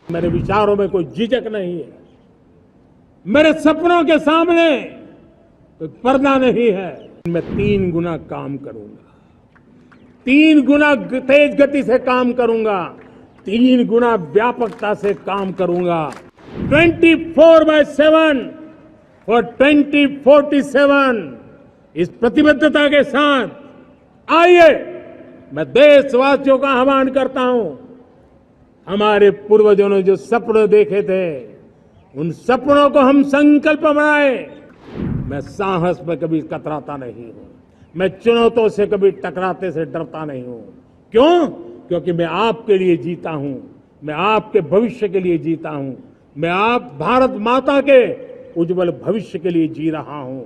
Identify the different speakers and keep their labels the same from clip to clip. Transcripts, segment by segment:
Speaker 1: मेरे विचारों में कोई झिझक नहीं है, मेरे सपनों के सामने कोई पर्दा नहीं है। मैं 3 गुना काम करूंगा, 3 गुना तेज गति से काम करूंगा, 3 गुना व्यापकता से काम करूंगा। 24/7 फॉर 2047 इस प्रतिबद्धता के साथ आइए मैं देशवासियों का आह्वान करता हूं। हमारे पूर्वजों ने जो सपने देखे थे, उन सपनों को हम संकल्प बनाए। मैं साहस में कभी कतराता नहीं हूं, मैं चुनौतियों से कभी टकराते से डरता नहीं हूं। क्यों? क्योंकि मैं आपके लिए जीता हूं, मैं आपके भविष्य के लिए जीता हूं, मैं आप भारत माता के उज्जवल भविष्य के लिए जी रहा हूं।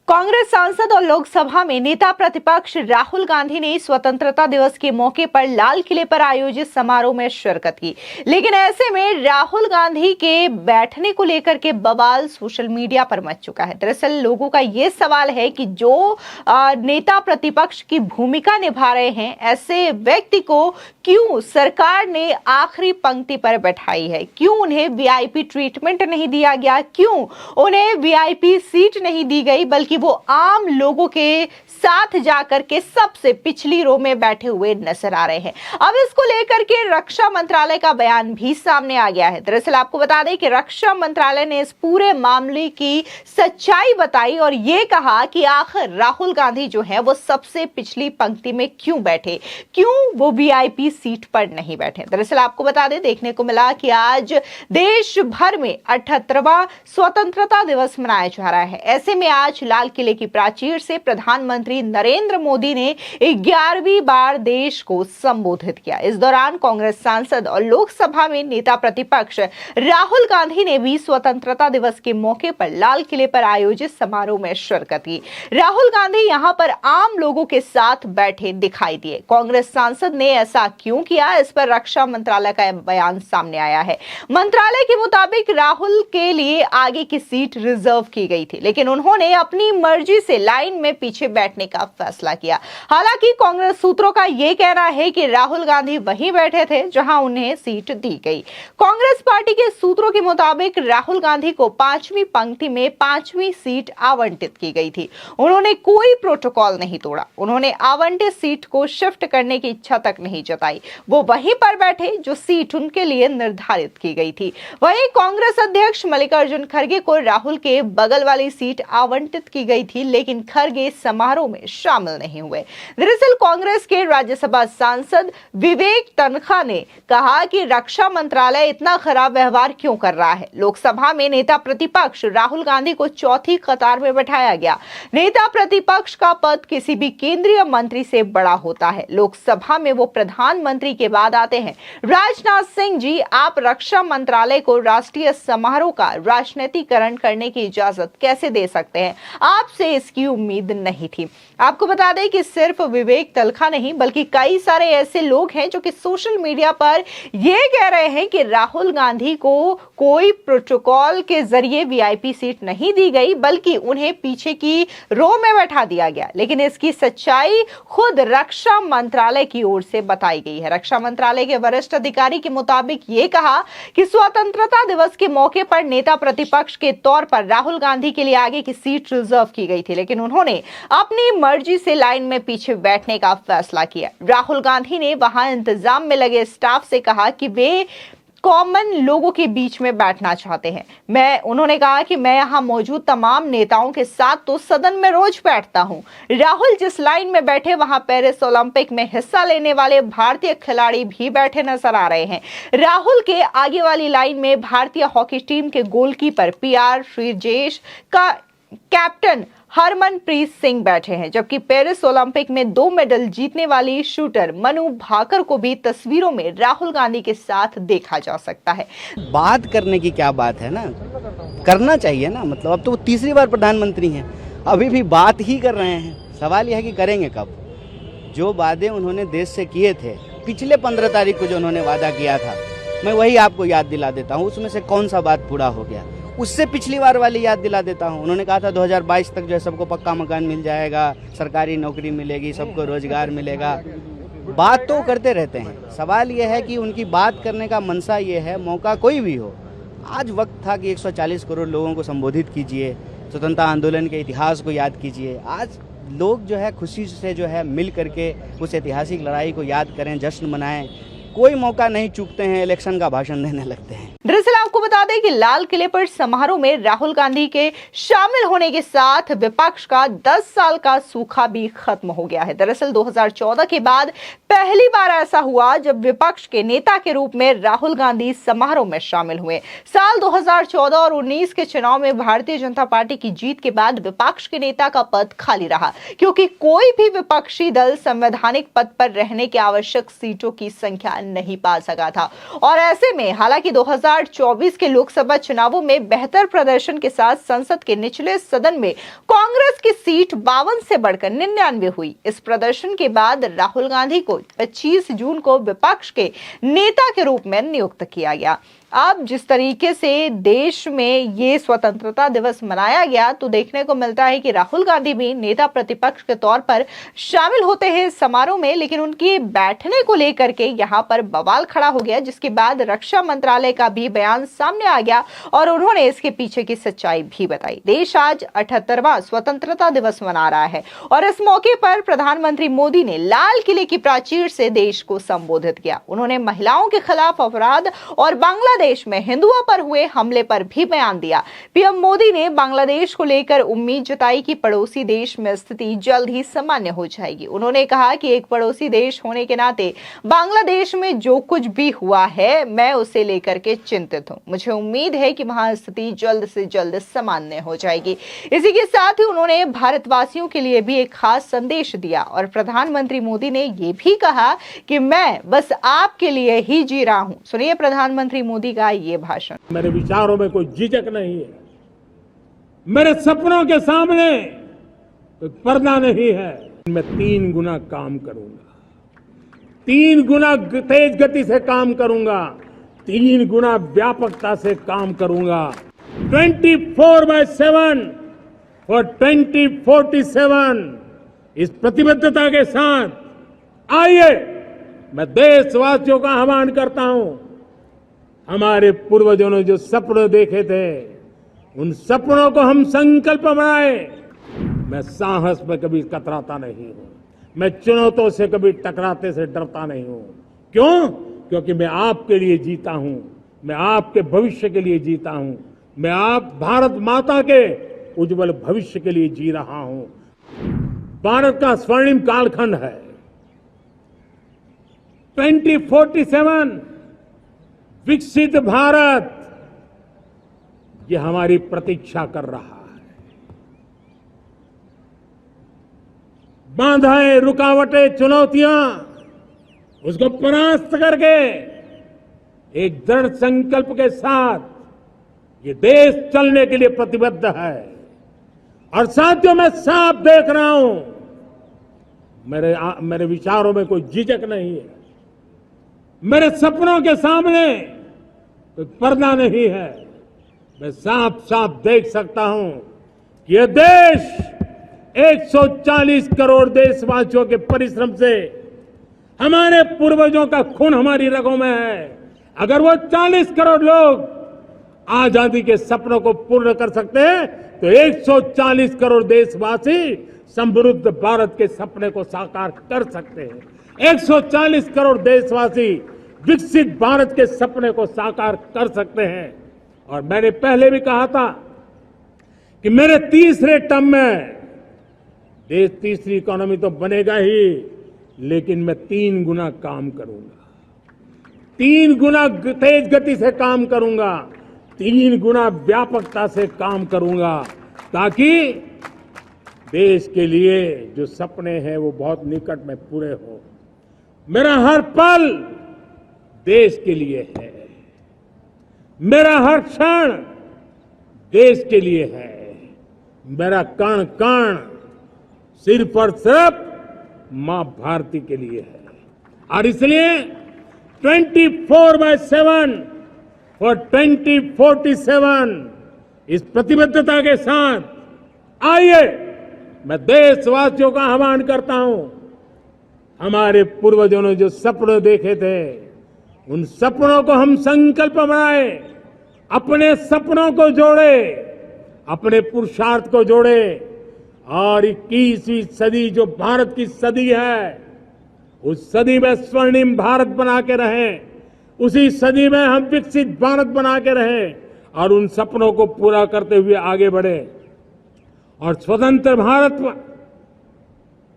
Speaker 2: कांग्रेस सांसद और लोकसभा में नेता प्रतिपक्ष राहुल गांधी ने स्वतंत्रता दिवस के मौके पर लाल किले पर आयोजित समारोह में शिरकत की, लेकिन ऐसे में राहुल गांधी के बैठने को लेकर के बवाल सोशल मीडिया पर मच चुका है। दरअसल लोगों का ये सवाल है कि जो नेता प्रतिपक्ष की भूमिका निभा रहे हैं, ऐसे व्यक्ति को क्यों सरकार ने आखिरी पंक्ति पर बैठाई है, क्यों उन्हें वीआईपी ट्रीटमेंट नहीं दिया गया, क्यों उन्हें वीआईपी सीट नहीं दी गई, बल्कि वो आम लोगों के साथ जाकर के सबसे पिछली रो में बैठे हुए नजर आ रहे हैं। अब इसको लेकर के रक्षा मंत्रालय का बयान भी सामने आ गया है। दरअसल आपको बता दें कि रक्षा मंत्रालय ने इस पूरे मामले की सच्चाई बताई और ये कहा कि आखिर राहुल गांधी जो है वो सबसे पिछली पंक्ति में क्यों बैठे, क्यों वो वीआईपी सीट पर नहीं बैठे। दरअसल आपको बता दें, देखने को मिला कि आज देश भर में 78वां स्वतंत्रता दिवस मनाया जा रहा है। ऐसे में आज लाल किले की प्राचीर से प्रधानमंत्री नरेंद्र मोदी ने 11वीं बार देश को संबोधित किया। इस दौरान कांग्रेस सांसद और लोकसभा में नेता प्रतिपक्ष राहुल गांधी ने भी स्वतंत्रता दिवस के मौके पर लाल किले पर आयोजित समारोह में शिरकत की। राहुल गांधी यहां पर आम लोगों के साथ बैठे दिखाई दिए। कांग्रेस सांसद ने ऐसा क्यों किया, इस पर रक्षा मंत्रालय का बयान सामने आया है। मंत्रालय के मुताबिक राहुल के लिए आगे की सीट रिजर्व की गई थी, लेकिन उन्होंने अपनी मर्जी से लाइन में पीछे बैठने का फैसला किया। हालांकि कांग्रेस सूत्रों का यह कहना है कि राहुल गांधी वहीं बैठे थे जहां उन्हें सीट दी गई। कांग्रेस पार्टी के सूत्रों के मुताबिक राहुल गांधी को 5वीं पंक्ति में 5वीं सीट आवंटित की गई थी। उन्होंने कोई प्रोटोकॉल नहीं तोड़ा, उन्होंने आवंटित सीट को शिफ्ट करने की इच्छा तक नहीं जताई। वो वहीं पर बैठे जो सीट उनके लिए निर्धारित की गई थी। वहीं कांग्रेस अध्यक्ष मल्लिकार्जुन खड़गे को राहुल के बगल वाली सीट आवंटित की गई थी, लेकिन खड़गे समारोह में शामिल नहीं हुए। दरअसल कांग्रेस के राज्यसभा सांसद विवेक तन्खा ने कहा कि रक्षा मंत्रालय इतना खराब व्यवहार क्यों कर रहा है। लोकसभा में नेता प्रतिपक्ष राहुल गांधी को चौथी कतार में बैठाया गया। नेता प्रतिपक्ष का पद किसी भी केंद्रीय मंत्री से बड़ा होता है। लोकसभा में वो प्रधानमंत्री के बाद आते हैं। राजनाथ सिंह जी, आप रक्षा मंत्रालय को राष्ट्रीय समारोह का राजनीतिकरण करने की इजाजत कैसे दे सकते हैं? आपसे इसकी उम्मीद नहीं थी। आपको बता दें कि सिर्फ विवेक तन्खा नहीं बल्कि कई सारे ऐसे लोग हैं जो कि सोशल मीडिया पर यह कह रहे हैं कि राहुल गांधी को कोई प्रोटोकॉल के जरिए वीआईपी सीट नहीं दी गई, बल्कि उन्हें पीछे की रो में बैठा दिया गया। लेकिन इसकी सच्चाई खुद रक्षा मंत्रालय की ओर से बताई गई है। रक्षा मंत्रालय के वरिष्ठ अधिकारी के मुताबिक ये कहा कि स्वतंत्रता दिवस के मौके पर नेता प्रतिपक्ष के तौर पर राहुल गांधी के लिए आगे की सीट रिजर्व की गई थी, लेकिन उन्होंने अपनी मर्जी से लाइन में पीछे बैठने का फैसला किया। राहुल गांधी ने वहां इंतजाम में लगे स्टाफ से कहा कि वे कॉमन लोगों के बीच में बैठना चाहते हैं। उन्होंने कहा कि मैं यहां मौजूद तमाम नेताओं के साथ तो सदन में रोज बैठता हूं। राहुल जिस लाइन में बैठे वहां पेरिस ओलंपिक में हिस्सा लेने वाले भारतीय खिलाड़ी भी बैठे नजर आ रहे हैं। राहुल के आगे वाली लाइन में भारतीय हॉकी टीम के गोलकीपर PR श्रीजेश का कैप्टन हरमनप्रीत सिंह बैठे हैं, जबकि पेरिस ओलंपिक में 2 मेडल जीतने वाली शूटर मनु भाकर को भी तस्वीरों में राहुल गांधी के साथ देखा जा सकता है।
Speaker 3: बात करने की क्या बात है ना, करना चाहिए ना। मतलब अब तो वो 3री बार प्रधानमंत्री हैं, अभी भी बात ही कर रहे हैं। सवाल यह है कि करेंगे कब। जो वादे उन्होंने देश से किए थे, पिछले 15 तारीख को जो उन्होंने वादा किया था, मैं वही आपको याद दिला देता हूँ। उसमें से कौन सा बात पूरा हो गया, उससे पिछली बार वाली याद दिला देता हूँ। उन्होंने कहा था 2022 तक जो है सबको पक्का मकान मिल जाएगा, सरकारी नौकरी मिलेगी, सबको रोजगार मिलेगा। बात तो करते रहते हैं, सवाल ये है कि उनकी बात करने का मनसा ये है, मौका कोई भी हो। आज वक्त था कि 140 करोड़ लोगों को संबोधित कीजिए, स्वतंत्रता आंदोलन के इतिहास को याद कीजिए। आज लोग जो है खुशी से जो है मिल करके उस ऐतिहासिक लड़ाई को याद करें, जश्न मनाएं। कोई मौका नहीं चूकते हैं, इलेक्शन का भाषण देने लगते हैं।
Speaker 2: दरअसल आपको बता दें कि लाल किले पर समारोह में राहुल गांधी के शामिल होने के साथ विपक्ष का 10 साल का सूखा भी खत्म हो गया है। दरअसल 2014 के बाद पहली बार ऐसा हुआ जब विपक्ष के नेता के रूप में राहुल गांधी समारोह में शामिल हुए। साल 2014 और 19 के चुनाव में भारतीय जनता पार्टी की जीत के बाद विपक्ष के नेता का पद खाली रहा, क्योंकि कोई भी विपक्षी दल संवैधानिक पद पर रहने की आवश्यक सीटों की संख्या नहीं पा सका था। और ऐसे में हालांकि 2024 के लोकसभा चुनावों में बेहतर प्रदर्शन के साथ संसद के निचले सदन में कांग्रेस की सीट 52 से बढ़कर 99 हुई। इस प्रदर्शन के बाद राहुल गांधी को 25 जून को विपक्ष के नेता के रूप में नियुक्त किया गया। अब जिस तरीके से देश में ये स्वतंत्रता दिवस मनाया गया तो देखने को मिलता है कि राहुल गांधी भी नेता प्रतिपक्ष के तौर पर शामिल होते हैं समारोह में, लेकिन उनके बैठने को लेकर के यहाँ पर बवाल खड़ा हो गया, जिसके बाद रक्षा मंत्रालय का भी बयान सामने आ गया और उन्होंने इसके पीछे की सच्चाई भी बताई। देश आज 78वां स्वतंत्रता दिवस मना रहा है और इस मौके पर प्रधानमंत्री मोदी ने लाल किले की प्राचीर से देश को संबोधित किया। उन्होंने महिलाओं के खिलाफ अपराध और बांग्लादेश में हिंदुओं पर हुए हमले पर भी बयान दिया। पीएम मोदी ने बांग्लादेश को लेकर उम्मीद जताई कि पड़ोसी देश में स्थिति जल्द ही सामान्य हो जाएगी। उन्होंने कहा कि एक पड़ोसी देश होने के नाते बांग्लादेश में जो कुछ भी हुआ है मैं उसे लेकर के चिंतित हूं। मुझे उम्मीद है कि वहां स्थिति जल्द से जल्द सामान्य हो जाएगी। इसी के साथ ही उन्होंने भारतवासियों के लिए भी एक खास संदेश दिया और प्रधानमंत्री मोदी ने यह भी कहा कि मैं बस आपके लिए ही जी रहा हूं। सुनिए प्रधानमंत्री मोदी का ये भाषण।
Speaker 1: मेरे विचारों में कोई झिझक नहीं है, मेरे सपनों के सामने कोई पर्दा नहीं है। मैं 3 गुना काम करूंगा, 3 गुना तेज गति से काम करूंगा, 3 गुना व्यापकता से काम करूंगा। 24/7 और 2047 इस प्रतिबद्धता के साथ आइए मैं देशवासियों का आह्वान करता हूं। हमारे पूर्वजों ने जो सपने देखे थे उन सपनों को हम संकल्प बनाए। मैं साहस में कभी कतराता नहीं हूं, मैं चुनौतियों से कभी टकराते से डरता नहीं हूं। क्यों? क्योंकि मैं आपके लिए जीता हूं, मैं आपके भविष्य के लिए जीता हूं, मैं आप भारत माता के उज्जवल भविष्य के लिए जी रहा हूं। भारत का स्वर्णिम कालखंड है। 2047 विकसित भारत, ये हमारी प्रतीक्षा कर रहा है। बाधाएं, रुकावटें, चुनौतियां, उसको परास्त करके एक दृढ़ संकल्प के साथ ये देश चलने के लिए प्रतिबद्ध है। और साथियों मैं साफ देख रहा हूं, मेरे विचारों में कोई झिझक नहीं है, मेरे सपनों के सामने कोई पर्दा नहीं है। मैं साफ साफ देख सकता हूं कि यह देश 140 करोड़ देशवासियों के परिश्रम से, हमारे पूर्वजों का खून हमारी रगों में है। अगर वो 40 करोड़ लोग आजादी के सपनों को पूर्ण कर सकते हैं तो 140 करोड़ देशवासी समृद्ध भारत के सपने को साकार कर सकते हैं। 140 करोड़ देशवासी विकसित भारत के सपने को साकार कर सकते हैं। और मैंने पहले भी कहा था कि मेरे तीसरे टर्म में देश तीसरी इकोनॉमी तो बनेगा ही, लेकिन मैं 3 गुना काम करूंगा, 3 गुना तेज गति से काम करूंगा, 3 गुना व्यापकता से काम करूंगा, ताकि देश के लिए जो सपने हैं वो बहुत निकट में पूरे हो। मेरा हर पल देश के लिए है, मेरा हर क्षण देश के लिए है, मेरा कण कण सिर्फ और सिर्फ मां भारती के लिए है। और इसलिए 24/7 और 2047 इस प्रतिबद्धता के साथ आइए मैं देशवासियों का आह्वान करता हूं। हमारे पूर्वजों ने जो सपने देखे थे, उन सपनों को हम संकल्प बनाए, अपने सपनों को जोड़े, अपने पुरुषार्थ को जोड़े और 21वीं सदी जो भारत की सदी है, उस सदी में स्वर्णिम भारत बना के रहें, उसी सदी में हम विकसित भारत बना के रहें और उन सपनों को पूरा करते हुए आगे बढ़े। और स्वतंत्र भारत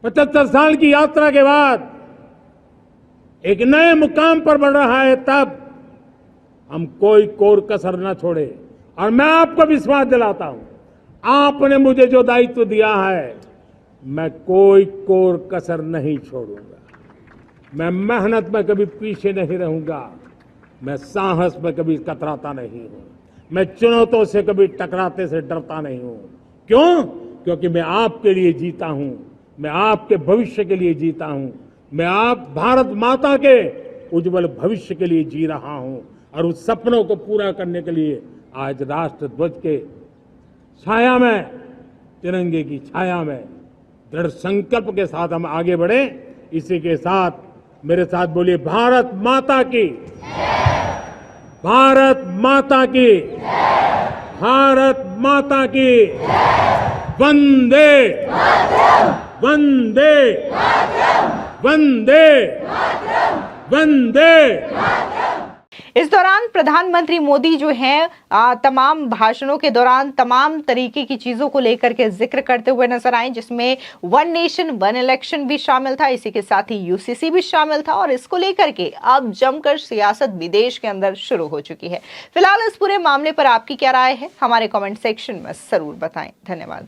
Speaker 1: 75 साल की यात्रा के बाद एक नए मुकाम पर बढ़ रहा है, तब हम कोई कोर कसर न छोड़े। और मैं आपको विश्वास दिलाता हूं, आपने मुझे जो दायित्व दिया है, मैं कोई कोर कसर नहीं छोड़ूंगा। मैं मेहनत में कभी पीछे नहीं रहूंगा, मैं साहस में कभी कतराता नहीं हूं, मैं चुनौतियों से कभी टकराते से डरता नहीं हूं। क्यों? क्योंकि मैं आपके लिए जीता हूं, मैं आपके भविष्य के लिए जीता हूं, मैं आप भारत माता के उज्जवल भविष्य के लिए जी रहा हूं और उस सपनों को पूरा करने के लिए आज राष्ट्र ध्वज के छाया में, तिरंगे की छाया में दृढ़ संकल्प के साथ हम आगे बढ़े। इसी के साथ मेरे साथ बोलिए, भारत माता की, भारत माता की, भारत माता की, वंदे वंदे वंदे वंदे।
Speaker 2: इस दौरान प्रधानमंत्री मोदी जो हैं तमाम भाषणों के दौरान तमाम तरीके की चीजों को लेकर के जिक्र करते हुए नजर आए, जिसमें वन नेशन वन इलेक्शन भी शामिल था, इसी के साथ ही यूसीसी भी शामिल था और इसको लेकर के अब जमकर सियासत विदेश के अंदर शुरू हो चुकी है। फिलहाल इस पूरे मामले पर आपकी क्या राय है, हमारे कमेंट सेक्शन में जरूर बताएं। धन्यवाद।